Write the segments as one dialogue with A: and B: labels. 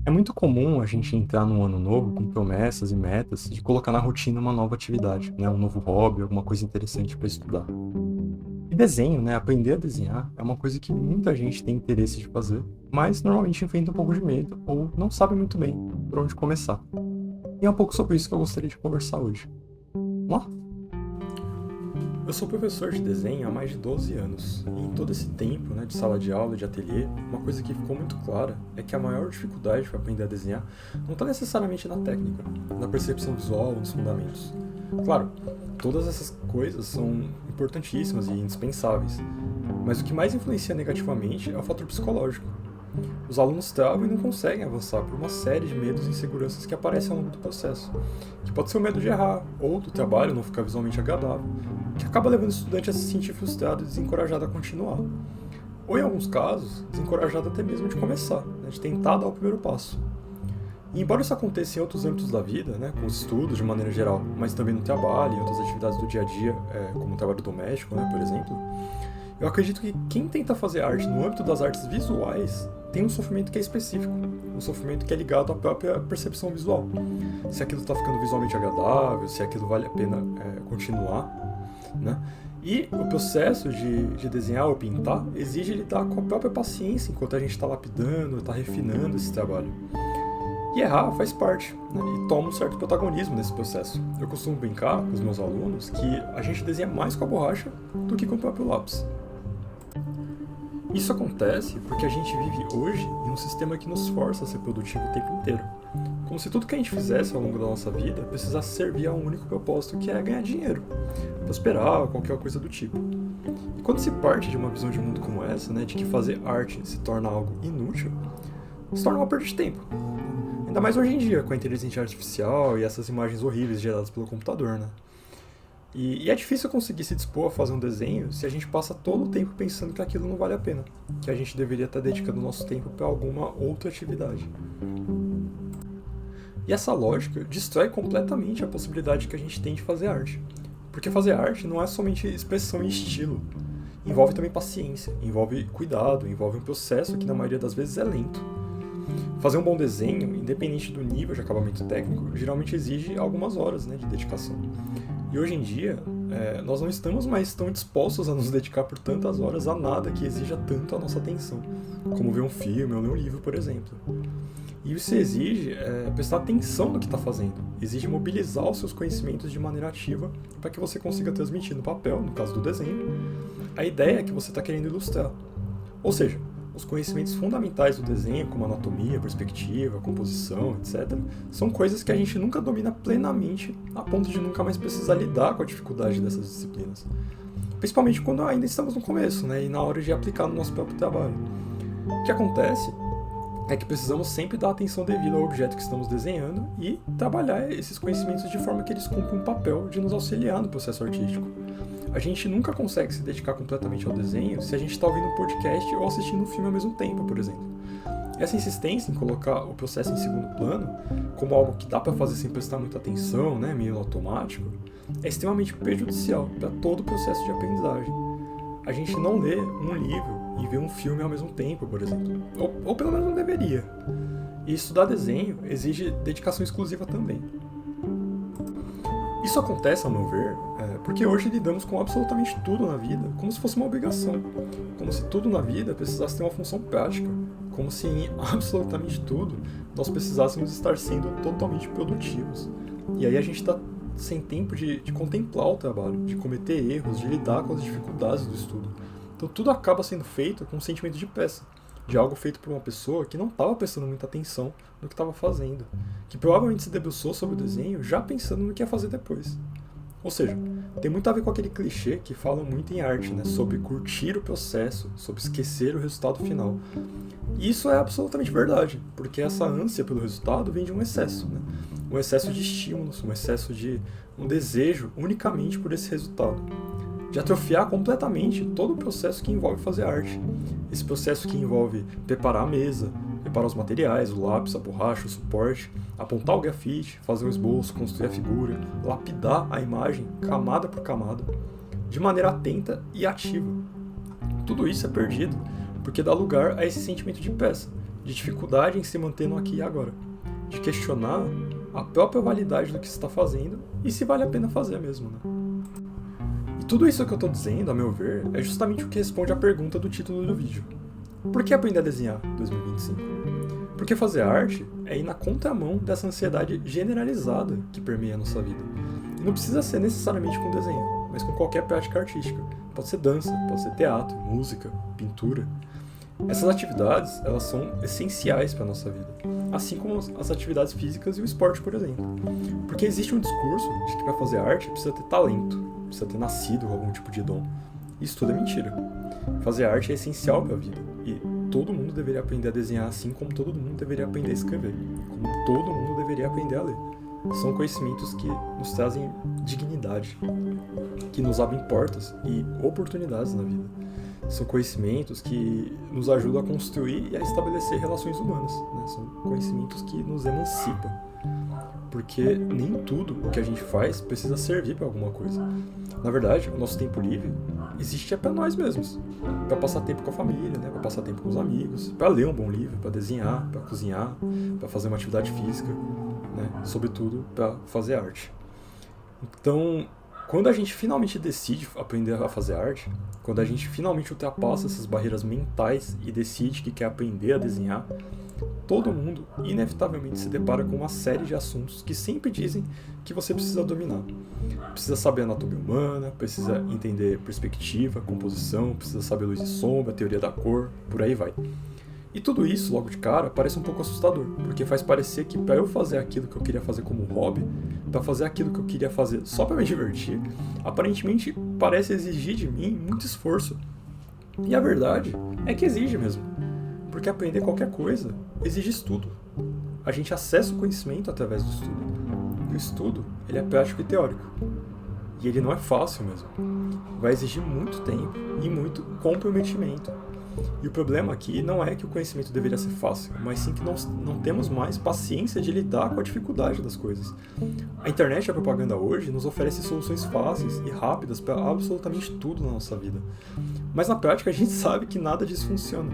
A: É muito comum a gente entrar num ano novo com promessas e metas de colocar na rotina uma nova atividade, né? Um novo hobby, alguma coisa interessante para estudar. E desenho, né? Aprender a desenhar é uma coisa que muita gente tem interesse de fazer, mas normalmente enfrenta um pouco de medo ou não sabe muito bem por onde começar. E é um pouco sobre isso que eu gostaria de conversar hoje. Vamos lá? Eu sou professor de desenho há mais de 12 anos, e em todo esse tempo, né, de sala de aula, de ateliê, uma coisa que ficou muito clara é que a maior dificuldade para aprender a desenhar não está necessariamente na técnica, na percepção visual ou nos fundamentos. Claro, todas essas coisas são importantíssimas e indispensáveis, mas o que mais influencia negativamente é o fator psicológico. Os alunos travam e não conseguem avançar por uma série de medos e inseguranças que aparecem ao longo do processo, que pode ser o medo de errar, ou do trabalho não ficar visualmente agradável, que acaba levando o estudante a se sentir frustrado e desencorajado a continuar. Ou, em alguns casos, desencorajado até mesmo de começar, né, de tentar dar o primeiro passo. E embora isso aconteça em outros âmbitos da vida, né, com os estudos de maneira geral, mas também no trabalho e outras atividades do dia a dia, como o trabalho doméstico, né, por exemplo, eu acredito que quem tenta fazer arte no âmbito das artes visuais tem um sofrimento que é específico, um sofrimento que é ligado à própria percepção visual. Se aquilo está ficando visualmente agradável, se aquilo vale a pena continuar, né? E o processo de desenhar ou pintar exige lidar com a própria paciência enquanto a gente está lapidando, está refinando esse trabalho. E errar faz parte, né? E toma um certo protagonismo nesse processo. Eu costumo brincar com os meus alunos que a gente desenha mais com a borracha do que com o próprio lápis. Isso acontece porque a gente vive hoje em um sistema que nos força a ser produtivo o tempo inteiro. Como se tudo que a gente fizesse ao longo da nossa vida precisasse servir a um único propósito, que é ganhar dinheiro, prosperar ou qualquer coisa do tipo. E quando se parte de uma visão de mundo como essa, né, de que fazer arte se torna algo inútil, se torna uma perda de tempo. Ainda mais hoje em dia, com a inteligência artificial e essas imagens horríveis geradas pelo computador, né? E é difícil conseguir se dispor a fazer um desenho se a gente passa todo o tempo pensando que aquilo não vale a pena, que a gente deveria estar dedicando o nosso tempo para alguma outra atividade. E essa lógica destrói completamente a possibilidade que a gente tem de fazer arte. Porque fazer arte não é somente expressão e estilo. Envolve também paciência, envolve cuidado, envolve um processo que na maioria das vezes é lento. Fazer um bom desenho, independente do nível de acabamento técnico, geralmente exige algumas horas, né, de dedicação. E hoje em dia, nós não estamos mais tão dispostos a nos dedicar por tantas horas a nada que exija tanto a nossa atenção, como ver um filme ou ler um livro, por exemplo. E isso exige prestar atenção no que está fazendo, exige mobilizar os seus conhecimentos de maneira ativa para que você consiga transmitir no papel, no caso do desenho, a ideia que você está querendo ilustrar. Ou seja, os conhecimentos fundamentais do desenho, como anatomia, perspectiva, composição, etc., são coisas que a gente nunca domina plenamente, a ponto de nunca mais precisar lidar com a dificuldade dessas disciplinas. Principalmente quando ainda estamos no começo, né, e na hora de aplicar no nosso próprio trabalho. O que acontece é que precisamos sempre dar atenção devida ao objeto que estamos desenhando e trabalhar esses conhecimentos de forma que eles cumprem um papel de nos auxiliar no processo artístico. A gente nunca consegue se dedicar completamente ao desenho se a gente está ouvindo um podcast ou assistindo um filme ao mesmo tempo, por exemplo. Essa insistência em colocar o processo em segundo plano, como algo que dá para fazer sem prestar muita atenção, né, meio automático, é extremamente prejudicial para todo o processo de aprendizagem. A gente não lê um livro e vê um filme ao mesmo tempo, por exemplo. Ou pelo menos não deveria. E estudar desenho exige dedicação exclusiva também. Isso acontece, ao meu ver, porque hoje lidamos com absolutamente tudo na vida como se fosse uma obrigação, como se tudo na vida precisasse ter uma função prática, como se em absolutamente tudo nós precisássemos estar sendo totalmente produtivos. E aí a gente está sem tempo de contemplar o trabalho, de cometer erros, de lidar com as dificuldades do estudo. Então tudo acaba sendo feito com um sentimento de pressa, de algo feito por uma pessoa que não estava prestando muita atenção no que estava fazendo, que provavelmente se debruçou sobre o desenho já pensando no que ia fazer depois. Ou seja, tem muito a ver com aquele clichê que fala muito em arte, né, sobre curtir o processo, sobre esquecer o resultado final. E isso é absolutamente verdade, porque essa ânsia pelo resultado vem de um excesso, né? Um excesso de estímulos, um excesso de um desejo unicamente por esse resultado. De atrofiar completamente todo o processo que envolve fazer arte. Esse processo que envolve preparar a mesa, preparar os materiais, o lápis, a borracha, o suporte, apontar o grafite, fazer um esboço, construir a figura, lapidar a imagem, camada por camada, de maneira atenta e ativa. Tudo isso é perdido porque dá lugar a esse sentimento de pressa, de dificuldade em se manter no aqui e agora, de questionar a própria validade do que você está fazendo e se vale a pena fazer mesmo, né? E tudo isso que eu estou dizendo, a meu ver, é justamente o que responde à pergunta do título do vídeo. Por que aprender a desenhar 2025? Porque fazer arte é ir na contramão dessa ansiedade generalizada que permeia a nossa vida. E não precisa ser necessariamente com desenho, mas com qualquer prática artística. Pode ser dança, pode ser teatro, música, pintura. Essas atividades, elas são essenciais para a nossa vida, assim como as atividades físicas e o esporte, por exemplo. Porque existe um discurso de que para fazer arte precisa ter talento, precisa ter nascido com algum tipo de dom. Isso tudo é mentira. Fazer arte é essencial para a vida, e todo mundo deveria aprender a desenhar assim como todo mundo deveria aprender a escrever, como todo mundo deveria aprender a ler. São conhecimentos que nos trazem dignidade, que nos abrem portas e oportunidades na vida. São conhecimentos que nos ajudam a construir e a estabelecer relações humanas, né? São conhecimentos que nos emancipam, porque nem tudo o que a gente faz precisa servir para alguma coisa. Na verdade, o nosso tempo livre existe para nós mesmos, para passar tempo com a família, né? Para passar tempo com os amigos, para ler um bom livro, para desenhar, para cozinhar, para fazer uma atividade física, né? Sobretudo para fazer arte. Então, quando a gente finalmente decide aprender a fazer arte, quando a gente finalmente ultrapassa essas barreiras mentais e decide que quer aprender a desenhar, todo mundo inevitavelmente se depara com uma série de assuntos que sempre dizem que você precisa dominar. Precisa saber a anatomia humana, precisa entender perspectiva, composição, precisa saber luz e sombra, teoria da cor, por aí vai. E tudo isso, logo de cara, parece um pouco assustador, porque faz parecer que para eu fazer aquilo que eu queria fazer como hobby, para fazer aquilo que eu queria fazer só para me divertir, aparentemente parece exigir de mim muito esforço. E a verdade é que exige mesmo, porque aprender qualquer coisa exige estudo. A gente acessa o conhecimento através do estudo. E o estudo, ele é prático e teórico. E ele não é fácil mesmo. Vai exigir muito tempo e muito comprometimento. E o problema aqui não é que o conhecimento deveria ser fácil, mas sim que nós não temos mais paciência de lidar com a dificuldade das coisas. A internet e a propaganda hoje nos oferece soluções fáceis e rápidas para absolutamente tudo na nossa vida. Mas na prática a gente sabe que nada disso funciona.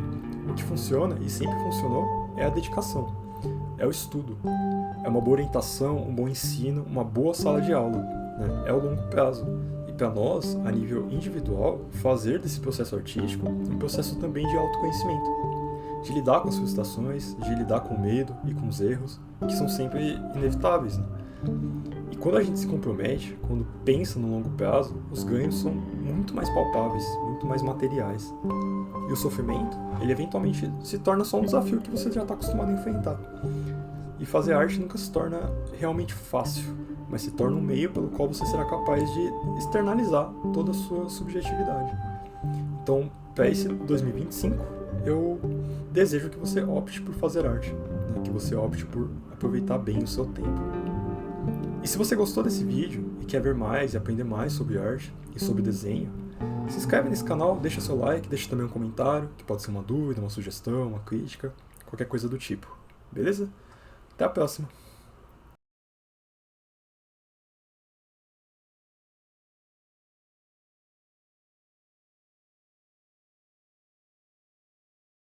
A: O que funciona, e sempre funcionou, é a dedicação, é o estudo, é uma boa orientação, um bom ensino, uma boa sala de aula, né? É o longo prazo. E para nós, a nível individual, fazer desse processo artístico um processo também de autoconhecimento, de lidar com as frustrações, de lidar com o medo e com os erros, que são sempre inevitáveis, né? E quando a gente se compromete, quando pensa no longo prazo, os ganhos são muito mais palpáveis, muito mais materiais. E o sofrimento, ele eventualmente se torna só um desafio que você já está acostumado a enfrentar. E fazer arte nunca se torna realmente fácil, mas se torna um meio pelo qual você será capaz de externalizar toda a sua subjetividade. Então, para esse 2025, eu desejo que você opte por fazer arte, né? Que você opte por aproveitar bem o seu tempo. E se você gostou desse vídeo e quer ver mais e aprender mais sobre arte e sobre desenho, se inscreve nesse canal, deixa seu like, deixa também um comentário, que pode ser uma dúvida, uma sugestão, uma crítica, qualquer coisa do tipo. Beleza? Até a próxima!